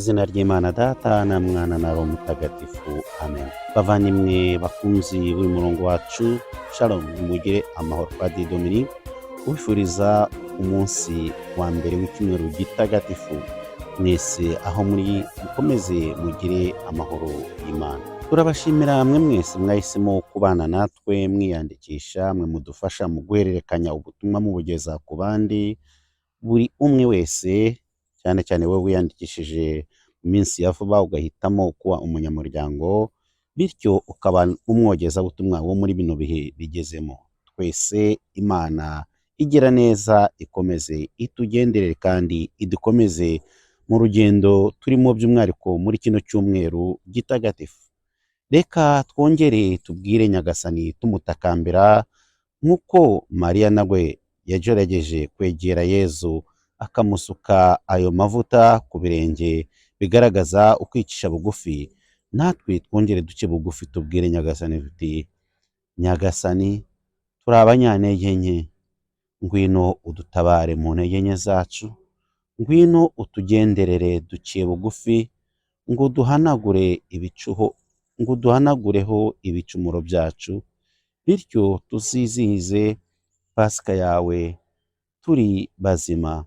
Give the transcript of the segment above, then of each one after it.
izina ry'Imana Data na Mwana na Roho Mutagatifu, amen. Bavandimwe bakunzi b'uyu murongo wacu, shalom, mugire amahoro. Padiri Dominique ubifuriza umunsi wa mbere w'icyumweru gitagatifu. Mwese aho muri mukomeze mugire amahoro y'Imana. Turabashimira mwe mwese mwahisemo kubana natwe mwiyandikisha, mwe mudufasha mu guhererekanya ubutumwa mubugeza ku bandi. Buri umwe wese, cyane cyane wowe wiyandikishije mu minsi ya vuba ugahitamo kuba umunyamuryango, bityo ukaba umwogezabutumwa wo muri bino bihe bigezemo. Twese Imana igira neza ikomeze itugenderere kandi idukomeze mu rugendo turimo, by'umwihariko muri kino cyumweru gitagatifu. Reka twongere tubwire Nyagasani tumutakambira nk'uko Mariya nawe yagerageje kwegera Yezu akamusuka ayo mavuta ku birenge bigaragaza ukwicisha bugufi. Natwe twongere duce bugufi tubwire Nyagasani tuti: Nyagasani, turi abanyantege nke, ngwino udutabare mu ntege nke zacu, ngwino utugenderere duciye bugufi, ngo duhanagureho ibicumuro byacu, bityo tuzizihize Pasika yawe turi bazima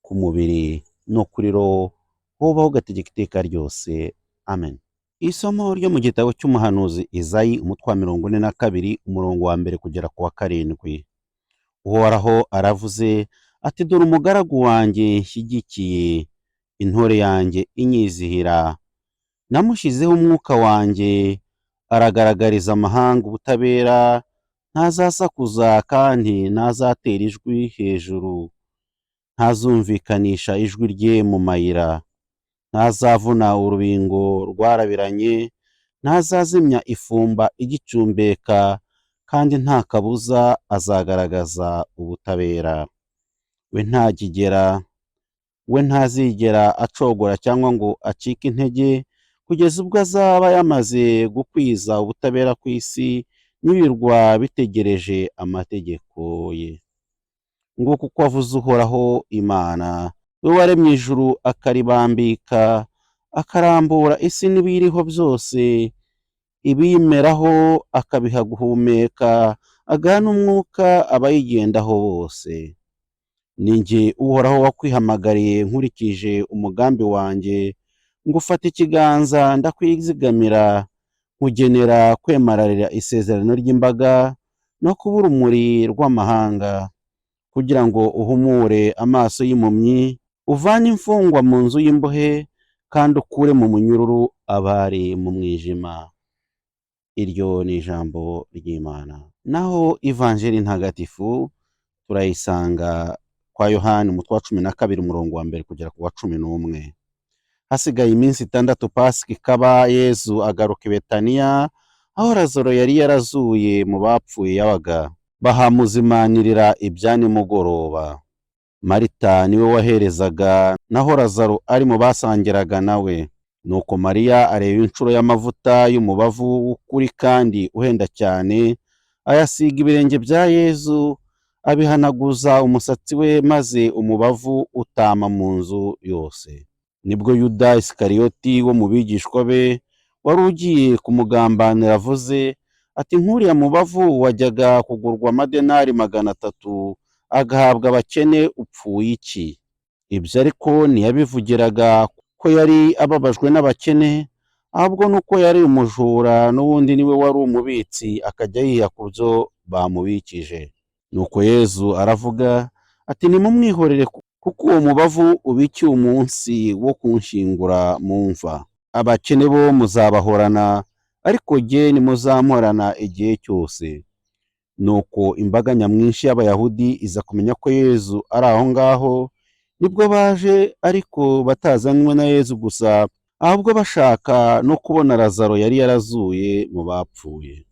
ku mubiri no kuri roho, wobaho ugategeka iteka ryose, amen. Isomo ryo mu gitabo cy'umuhanuzi Izayi, umutwe wa 42, umurongo wa 1 kugera ku wa 7. Uhoraho aravuze ati: dore umugaragu wanjye nshyigikiye, intore yanjye inyizihira. Namushyizeho umwuka wanjye, aragaragariza amahanga ubutabera. Ntazasakuza kandi ntazatera ijwi hejuru, ntazumvikanisha ijwi rye mu mayira, ntazavuna urubingo rwarabiranye, ntazazimya ifumba igicumbeka, kandi nta kabuza azagaragaza ubutabera. We ntazigera acogora cyangwa ngo acike intege, kugeza ubwo azaba yamaze gukwiza ubutabera ku isi, n'ibirwa bitegereje amategeko ye. Nguko uko avuze Uhoraho Imana, we waremye ijuru akaribambika, akarambura isi n'ibiyiriho byose, ibiyimeraho akabiha guhumeka, agaha n'umwuka abayigendaho bose. Ni jye Uhoraho wakwihamagariye nkurikije umugambi wanjye, ngufata ikiganza ndakwizigamira, nkugenera kwemararira isezerano ry'imbaga no kuba urumuri rw'amahanga, kugira ngo uhumure amaso y'impumyi, uvane imfungwa mu nzu y'imbohe, kandi ukure mu munyururu abari mu mwijima. Iryo ni ijambo ry'Imana. Naho ivanjiri ntagatifu turayisanga kwa Yohani, umutwe wa 12, umurongo wa 1 kugera ku wa 11. Hasigaye iminsi 6 Pasika ikaba, Yezu agaruka i Betaniya, aho Lazaro yari yarazuye mu bapfuye yabaga. Bahamuzimanirira ibya nimugoroba. Marita niwe waherezaga, naho Lazaro ari mu basangiraga nawe. Nuko Mariya areba inshuro y'amavuta y'umubavu w'ukuri kandi uhenda cyane, ayasiga ibirenge bya Yezu, abihanaguza umusatsi we, maze umubavu utama mu nzu yose. Nibwo Yuda Isikariyoti wo mu bigishwa be, wari ugiye kumugambanira, avuze ati: nk'uriya mubavu wajyaga kugurwa amadenari 300 agahabwa abakene, upfuye iki? Ibyo ariko ntiyabivugiraga ko yari ababajwe n'abakene, ahubwo nuko yari umujura, n'ubundi niwe wari umubitsi, akajya yiha ku byo bamubikije. Nuko Yezu aravuga ati: nimumwihorere, kuko uwo mubavu ubikiye umunsi wo kunshingura mu mva. Abakene bo muzabahorana, ariko jye nimuzamporana igihe cyose. Nuko imbaga nyamwinshi y'Abayahudi iza kumenya ko Yezu ari aho ngaho, nibwo baje, ariko batazanywe na Yezu gusa, ahubwo bashaka no kubona Lazaro yari yarazuye mu bapfuye.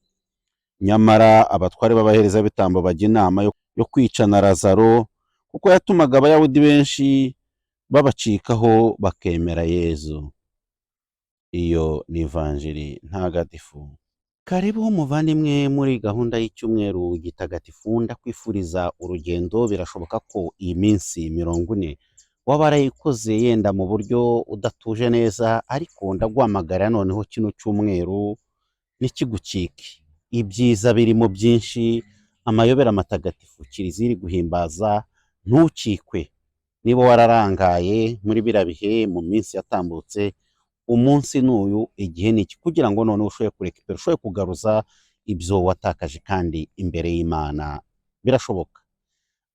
Nyamara abatware b'abaherezabitambo bajya inama yo kwicana Lazaro, kuko yatumaga Abayahudi benshi babacikaho bakemera Yezu. Iyo ni ivanjiri ntagatifu. Karibu muvandimwe muri gahunda y'icyumweru gitagatifu. Ndakwifuriza urugendo. Birashoboka ko iyi minsi 40 waba warayikoze yenda mu buryo udatuje neza, ariko ndaguhamagarira noneho kino cyumweru nikigucike. Ibyiza birimo byinshi, amayobera matagatifu kiliziya iri guhimbaza, ntucikwe. Niba wararangaye muri biriya bihe mu minsi yatambutse, umunsi n'uyu, igihe ni iki, kugira ngo noneho ushoboye kurekipera, ushoboye kugaruza ibyo watakaje kandi imbere y'Imana birashoboka.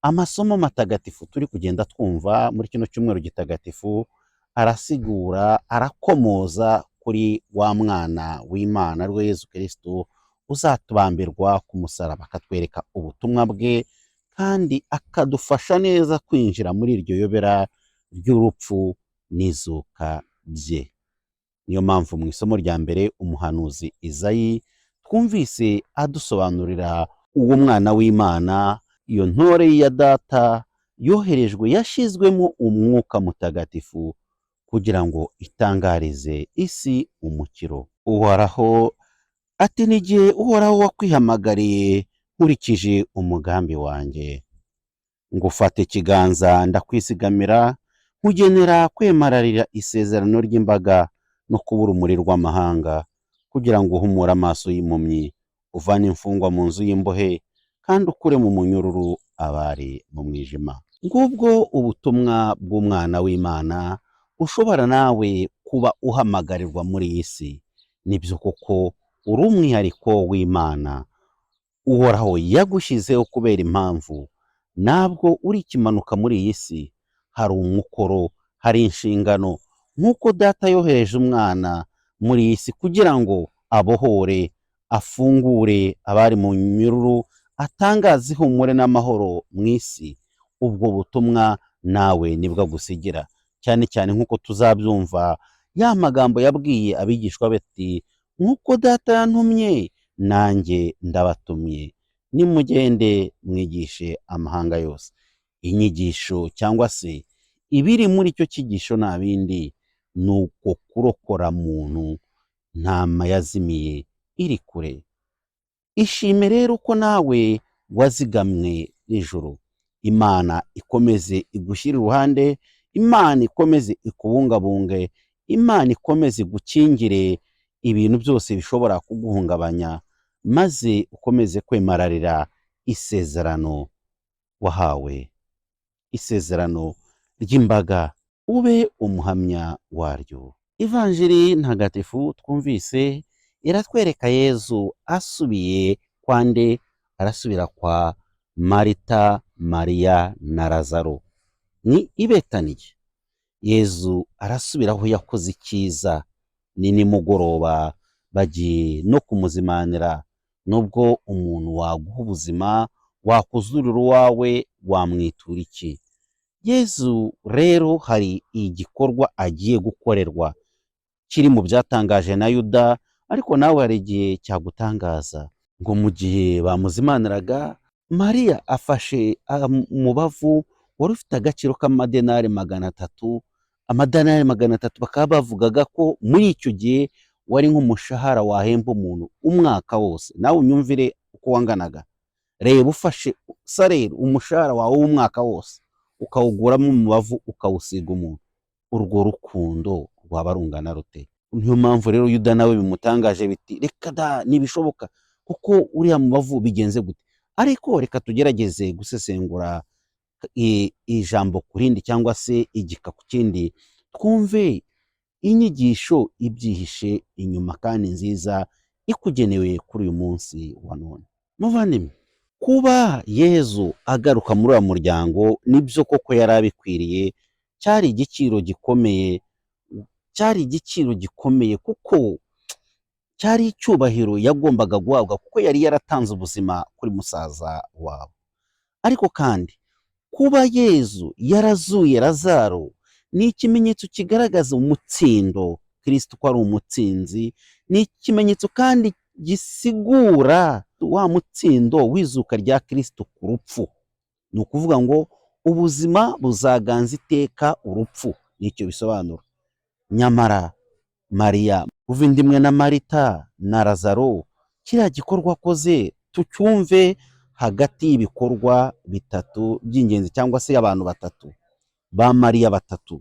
Amasomo matagatifu turi kugenda twumva muri kino cyumweru gitagatifu arasigura, arakomoza kuri wa mwana w'Imana ari we Yezu Kristo uzatubambirwa ku musaraba, akatwereka ubutumwa bwe kandi akadufasha neza kwinjira muri iryo yobera ry'urupfu n'izuka bye. Niyo mpamvu mu isomo rya mbere umuhanuzi Izayi twumvise adusobanurira uwo mwana w'Imana, iyo ntore ya data yoherejwe, yashizwemo umwuka mutagatifu kugira ngo itangarize isi umukiro. Uhoraho ati n'igihe Uhoraho wakwihamagariye nkurikije umugambi wanjye, ngufata ikiganza ndakwisigamira, nkugenera kwemararira isezerano ry'imbaga no kuba urumuri rw'amahanga, kugira ngo uhumure amaso y'impumyi, uvane imfungwa mu nzu y'imbohe, kandi ukure mu munyururu abari mu mwijima. Ngubwo ubutumwa bw'umwana w'Imana ushobora nawe kuba uhamagarirwa muri iyi si. Nibyo koko uri umwihariko w'Imana, Uhoraho yagushyizeho kubera impamvu. Ntabwo uri ikimanuka muri iyi si, hari umukoro, hari inshingano. Nk'uko data yohereje umwana muri iyi si kugira ngo abohore, afungure abari mu nyururu, atangaze ihumure n'amahoro mu isi, ubwo butumwa nawe nibwo agusigira. Cyane cyane nk'uko tuzabyumva ya magambo yabwiye abigishwa be ati, nk'uko data yantumye nanjye ndabatumye, nimugende mwigishe amahanga yose. Inyigisho cyangwa se ibiri muri icyo cyigisho nta bindi, ni uko kurokora muntu, ntama yazimiye iri kure. Ishime rero ko nawe wazigamwe n'ijuru. Imana ikomeze igushyire iruhande, Imana ikomeze ikubungabunge, Imana ikomeze igukingire ibintu byose bishobora kuguhungabanya, maze ukomeze kwemararira isezerano wahawe, isezerano ry'imbaga, ube umuhamya waryo. Ivanjiri ntagatifu twumvise iratwereka Yezu asubiye kwa nde? Arasubira kwa Marita, Mariya na Lazaro, ni i Betaniya. Yezu arasubira aho yakoze icyiza. Ni nimugoroba bagiye no kumuzimanira. Nubwo umuntu waguha ubuzima, wakuzurira uwawe, wamwitura iki? Yezu rero hari igikorwa agiye gukorerwa kiri mu byatangaje na Yuda, ariko nawe hari igihe cyagutangaza. Ngo mu gihe bamuzimaniraga, Mariya afashe umubavu wari ufite agaciro k'amadenari 300. Amadenari 300 bakaba bavugaga ko muri icyo gihe wari nk'umushahara wahemba umuntu umwaka wose. Nawe unyumvire uko wanganaga. Reba ufashe rero umushahara wawe w'umwaka wose ukawuguramo umubavu ukawusiga umuntu, urwo rukundo rwaba rungana rute? Niyo mpamvu rero Yuda nawe bimutangaje biti, reka da, ntibishoboka, kuko uriya mubavu bigenze gute? Ariko reka tugerageze gusesengura ijambo ku rindi cyangwa se igika ku kindi, twumve inyigisho ibyihishe inyuma kandi nziza ikugenewe kuri uyu munsi wa none. Muvandimwe, kuba Yezu agaruka muri uwo muryango nibyo koko yari abikwiriye, cyari igiciro gikomeye, cyari igiciro gikomeye, kuko cyari icyubahiro yagombaga guhabwa, kuko yari yaratanze ubuzima kuri musaza wabo. Ariko kandi kuba Yezu yarazuye Lazaro ni ikimenyetso kigaragaza umutsindo, Kristo ko ari umutsinzi. Ni ikimenyetso kandi gisigura wa mutsindo w'izuka rya Kristo ku rupfu. Ni ukuvuga ngo ubuzima buzaganza iteka urupfu, nicyo bisobanura. Nyamara Mariya, uvindimwe na Marita na Lazaro, kiriya gikorwa akoze tucyumve hagati y'ibikorwa bitatu by'ingenzi, cyangwa se abantu batatu. ba Mariya batatu.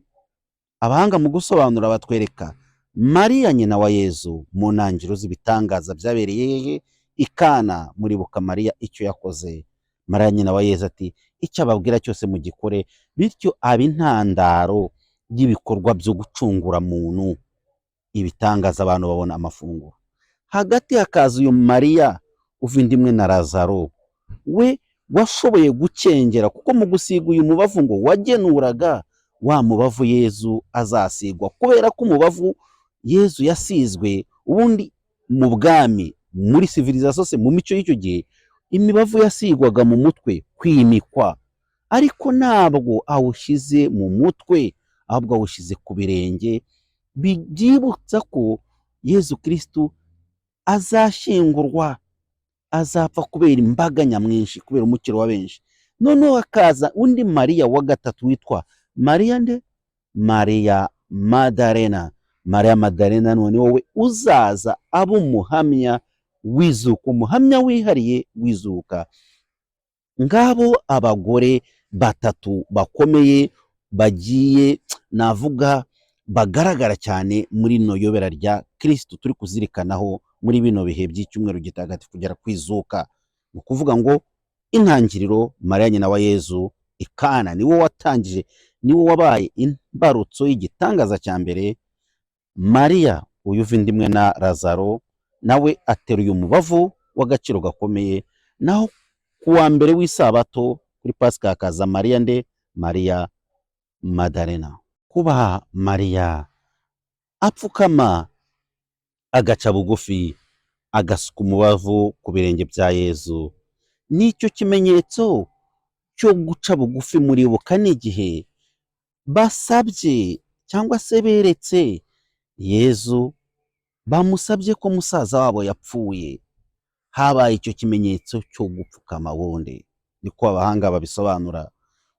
Abahanga mu gusobanura batwereka Mariya nyina wa Yezu mu ntangiriro z'ibitangaza byabereye i Kana. Muribuka Mariya icyo yakoze. Mariya nyina wa Yezu ati icyo ababwira cyose mugikore, bityo aba intandaro y'ibikorwa byo gucungura muntu, ibitangaza abantu babona amafunguro. Hagati hakaza uyu Mariya uva inda imwe na Lazaro, we washoboye gukengera, kuko mu gusiga uyu mubavu ngo wagenuraga wa mubavu Yezu azasigwa, kubera ko umubavu Yezu yasizwe ubundi mu bwami, muri civilisation, mu mico y'icyo gihe, imibavu yasigwaga mu mutwe kwimikwa, ariko ntabwo awushize mu mutwe, ahubwo awushize ku birenge, byibutsa ko Yezu Kristo azashingurwa, azapfa kubera imbaga nyamwinshi, kubera umukiro wa benshi. Noneho hakaza undi Mariya wa gatatu witwa Mariya nde? Mariya Madarena. Mariya Madarena none wowe uzaza aba umuhamya w'izuka, umuhamya wihariye w'izuka. Ngabo abagore batatu bakomeye bagiye navuga bagaragara cyane muri no yobera rya Kristo turi kuzirikanaho muri bino bihe by'icyumweru gitagatifu kugera kwizuka. Ni ukuvuga ngo intangiriro Mariya nyina wa Yezu i Kana niwe watangije, niwe wabaye imbarutso y'igitangaza cya mbere. Mariya uyu uva inda imwe na Lazaro nawe ateruye umubavu w'agaciro gakomeye. Naho ku wa mbere w'isabato kuri Pasika hakaza Mariya nde? Mariya Madarena. Kuba Mariya apfukama agaca bugufi agasuka umubavu ku birenge bya Yezu, nicyo kimenyetso cyo guca bugufi. Muribuka n'igihe basabye cyangwa se beretse Yezu, bamusabye ko musaza wabo yapfuye, habaye icyo kimenyetso cyo gupfukama. Bundi niko abahanga babisobanura.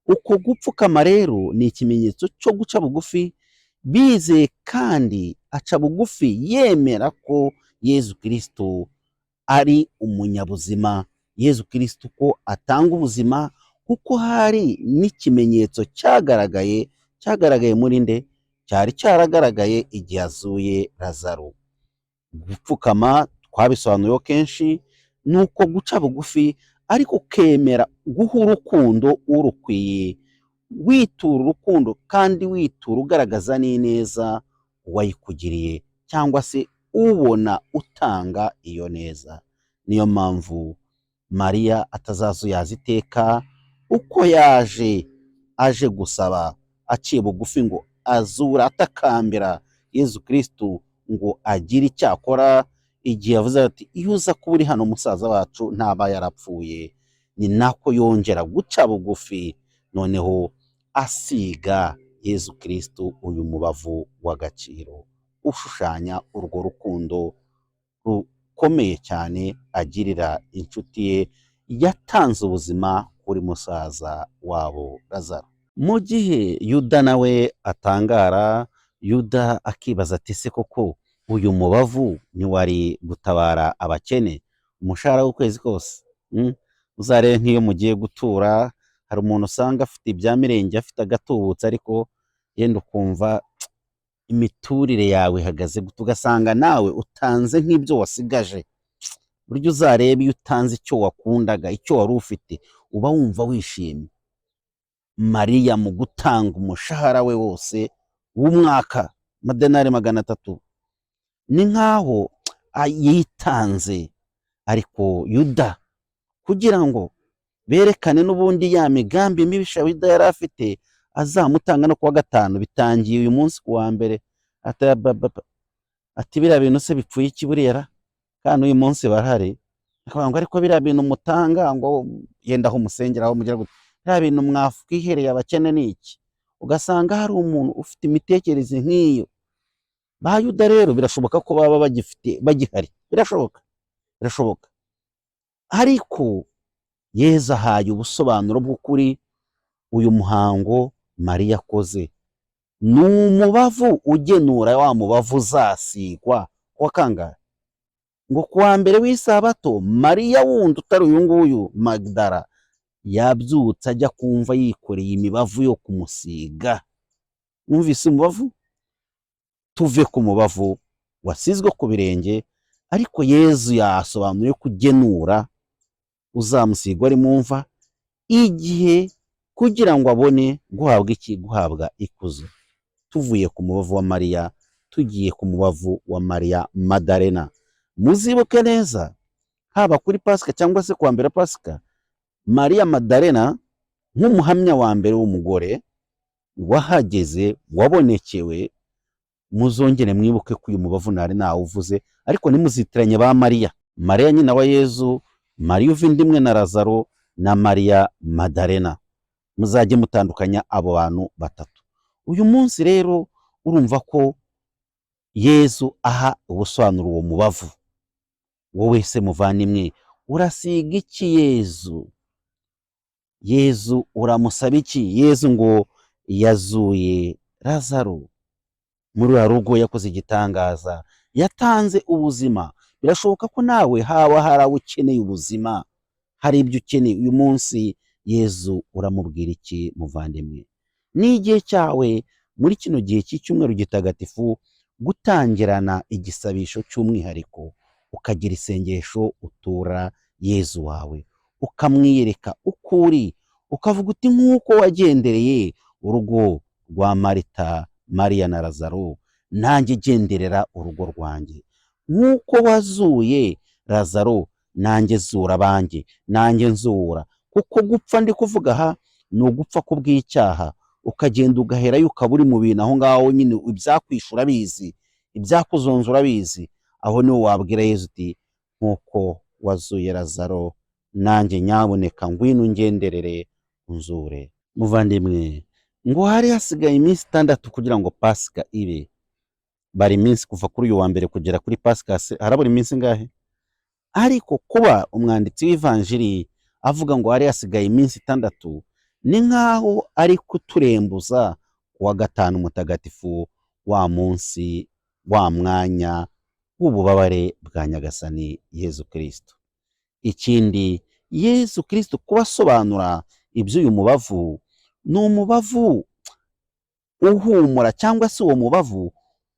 Uko gupfukama rero ni ikimenyetso cyo guca bugufi, bizeye kandi aca bugufi yemera ko Yezu Kristo ari umunyabuzima, Yezu Kristo ko atanga ubuzima, kuko hari n'ikimenyetso cyagaragaye muri nde? Cyari cyaragaragaye igihe azuye Lazaro. Gupfukama twabisobanuyeho kenshi, ni uko guca bugufi ariko ukemera guha urukundo urukwiye, witura urukundo kandi witura ugaragaza n'ineza uwayikugiriye, cyangwa se ubona utanga iyo neza. Niyo mpamvu Mariya atazazuyaza iteka uko aje gusaba aciye bugufi, ngo azura atakambira Yezu Kristo ngo agire icyakora, igihe yavuze ati iyo uza kuba uri hano musaza wacu ntaba yarapfuye. Ni nako yongera guca bugufi, noneho asiga Yezu Kristo uyu mubavu w'agaciro, ushushanya urwo rukundo rukomeye cyane agirira inshuti ye yatanze ubuzima kuri musaza wabo Lazaro. Mu gihe Yuda nawe atangara, Yuda akibaza ati se koko uyu mubavu ntiwari gutabara abakene umushahara w'ukwezi kose? Uzarebe nk'iyo mugiye gutura, hari umuntu usanga afite ibya mirenge, afite agatubutse, ariko yenda ukumva imiturire yawe ihagaze gute, ugasanga nawe utanze nk'ibyo wasigaje. Buryo uzarebe iyo utanze icyo wakundaga, icyo wari ufite, uba wumva wishimye. Mariya mu gutanga umushahara we wose w'umwaka, amadenari 300, ni nkaho yitanze. Ariko Yuda kugira ngo berekane n'ubundi ya migambi mibisha Yuda yari afite, azamutanga no kuwa gatanu, bitangiye uyu munsi kuwa mbere. Ati biriya bintu se bipfuye iki buriya, kandi uyu munsi barahari. Akavuga ngo ariko biriya bintu mutanga ngo yenda aho umusengera, aho mugira gute, biriya bintu mwafwihereye abakene ni iki? Ugasanga hari umuntu ufite imitekerereze nk'iyo. Ba Yuda rero birashoboka ko baba bagihari, birashoboka. Ariko Yezu ahaye ubusobanuro bw'ukuri uyu muhango Mariya akoze. Ni umubavu ugenura wa mubavu uzasigwa kuwa kangahe? Ngo kuwa mbere w'isabato Mariya wundi utari uyu nguyu Magdala yabyutse ajya kumva yikoreye imibavu yo kumusiga. Mwumvise umubavu? Tuve ku mubavu wasizwe ku birenge, ariko Yezu yasobanuye ko ugenura uzamusigwa ari mu mva igihe kugira ngo abone guhabwa iki? Guhabwa ikuzo. Tuvuye ku mubavu wa Mariya tugiye ku mubavu wa Mariya Madarena. Muzibuke neza, haba kuri Pasika cyangwa se kuwa mbere Pasika, Mariya Madarena nk'umuhamya wa mbere w'umugore wahageze wabonekewe. Muzongere mwibuke ko uyu mubavu nari nawuvuze, ariko nimuzitiranye ba Mariya. Mariya nyina wa Yezu, Mariya uva inda imwe na Lazaro, na Mariya Madarena. Muzajye mutandukanya abo bantu batatu. Uyu munsi rero urumva ko Yezu aha ubusobanuro uwo mubavu. Wowe se muvandimwe, urasiga iki Yezu? Yezu uramusaba iki? Yezu ngo yazuye Lazaro muri uriya rugo, yakoze igitangaza, yatanze ubuzima. Birashoboka ko nawe haba hari aho ukeneye ubuzima, hari ibyo ukeneye uyu munsi. Yezu uramubwira iki muvandimwe? Ni igihe cyawe muri kino gihe cy'icyumweru gitagatifu gutangirana igisabisho cy'umwihariko, ukagira isengesho utura Yezu wawe, ukamwiyereka uko uri, ukavuga uti nk'uko wagendereye urugo rwa Marita, Mariya na Lazaro, nanjye genderera urugo rwanjye. Nk'uko wazuye Lazaro, nanjye zura abanjye, nanjye nzura. Kuko gupfa ndi kuvuga aha ni ugupfa kubw'icyaha, ukagenda ugaherayo ukaba uri mu bintu aho ngaho nyine, ibyakwishura bizi, ibyakuzonzura bizi. Aho niho wabwira Yezu uti nk'uko wazuye Lazaro, nanjye nyaboneka ngwino ungenderere unzure. Muvandimwe, ngo hari hasigaye iminsi 6 kugira ngo Pasika ibe. Bari iminsi kuva kuri uyu wa mbere kugera kuri Pasika, harabura iminsi ngahe? Ariko kuba umwanditsi w'ivanjiri avuga ngo hari hasigaye iminsi 6, ni nkaho ari kuturembuza kuwa gatanu mutagatifu, wa munsi, wa mwanya w'ububabare bwa Nyagasani Yezu Kristo. Ikindi, Yezu Kristo kubasobanura iby'uyu mubavu, ni umubavu uhumura, cyangwa se uwo mubavu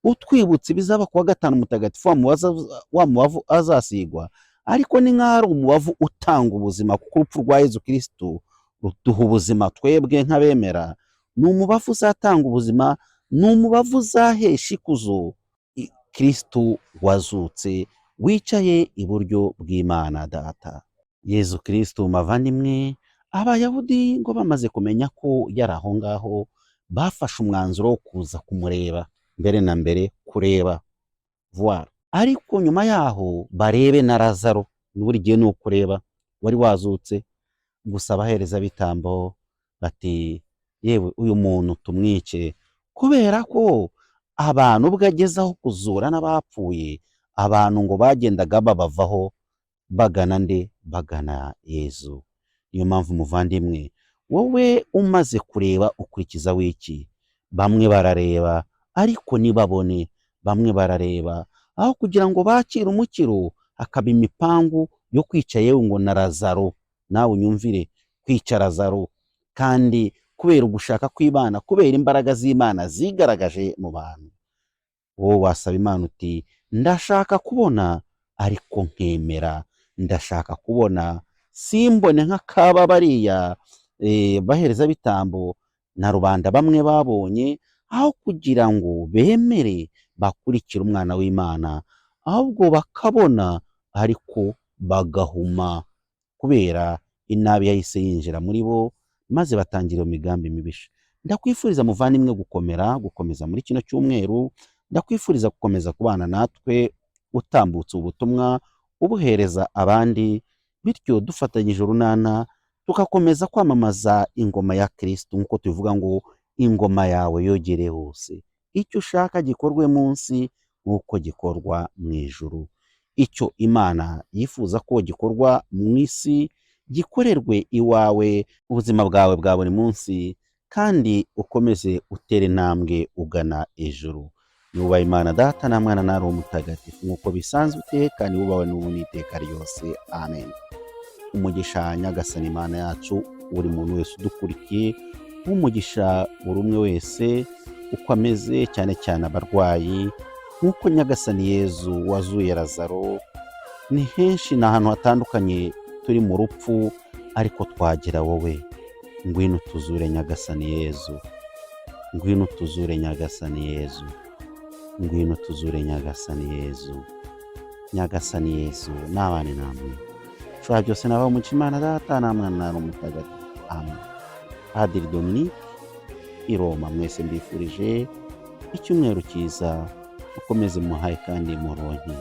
utwibutsa ibizaba kuwa gatanu mutagatifu, wa mubavu azasigwa. Ariko ni nk'aho ari umubavu utanga ubuzima, kuko urupfu rwa Yezu Kristo ruduha ubuzima twebwe nk'abemera. Ni umubavu uzatanga ubuzima, ni umubavu uzahesha ikuzo Kristo wazutse, wicaye iburyo bw'Imana Data. Yezu Kristo mavandimwe, Abayahudi ngo bamaze kumenya ko yari aho ngaho, bafashe umwanzuro wo kuza kumureba. Mbere na mbere kureba, voir. Ariko nyuma yaho barebe na Lazaro, buri gihe ni ukureba, wari wazutse. Gusa abaherezabitambo bati yewe uyu muntu tumwice, kubera ko abantu ubwo agezaho kuzura n'abapfuye, abantu ngo bagendaga babavaho bagana nde? Bagana Yezu. Niyo mpamvu muvandimwe, wowe umaze kureba ukurikiza wiki. Bamwe barareba ariko ntibabone, bamwe barareba aho kugira ngo bakire umukiro, hakaba imipangu yo kwica yewe ngo na Lazaro. Nawe unyumvire, kwica Lazaro, kandi kubera ugushaka kw'Imana, kubera imbaraga z'Imana zigaragaje mu bantu. Wowe wasaba Imana uti ndashaka kubona ariko nkemera, ndashaka kubona simbone nk'akaba bariya baherezabitambo na rubanda bamwe babonye, aho kugira ngo bemere bakurikire umwana w'Imana, ahubwo bakabona ariko bagahuma, kubera inabi yahise yinjira muri bo, maze batangira imigambi mibisha. Ndakwifuriza muvandimwe gukomeza muri kino cyumweru. Ndakwifuriza gukomeza kubana natwe, utambutse ubutumwa ubuhereza abandi, bityo dufatanyije urunana tugakomeza kwamamaza ingoma ya Kristo, nk'uko tuvuga ngo ingoma yawe yogere hose, icyo ushaka gikorwe munsi nk'uko gikorwa mu ijuru. Icyo Imana yifuza ko gikorwa mu isi gikorerwe iwawe, ubuzima bwawe bwa buri munsi, kandi ukomeze utera intambwe ugana ijuru. Nubaha Imana Data na Mwana na Roho Mutagatifu, nk'uko bisanzwe iteka, ni wubawe n'ubu n'iteka ryose. Amen. Umugisha Nyagasani Imana yacu buri muntu wese udukurikiye, umugisha buri umwe wese uko ameze, cyane cyane abarwayi, nk'uko Nyagasani Yezu wazuye Lazaro. Ni henshi, ni ahantu hatandukanye turi mu rupfu, ariko twagira wowe. Ngwino utuzure Nyagasani Yezu, ngwino utuzure Nyagasani Yezu, ngwino utuzure Nyagasani Yezu. Nyagasani Yezu nabane namwe, ushobora byose nabaho umuca Imana Data na Mwana na Roho Mutagatifu. Amen. Padiri Dominique i Roma. Mwese mbifurije icyumweru cyiza, mukomeze muhaye kandi muronke.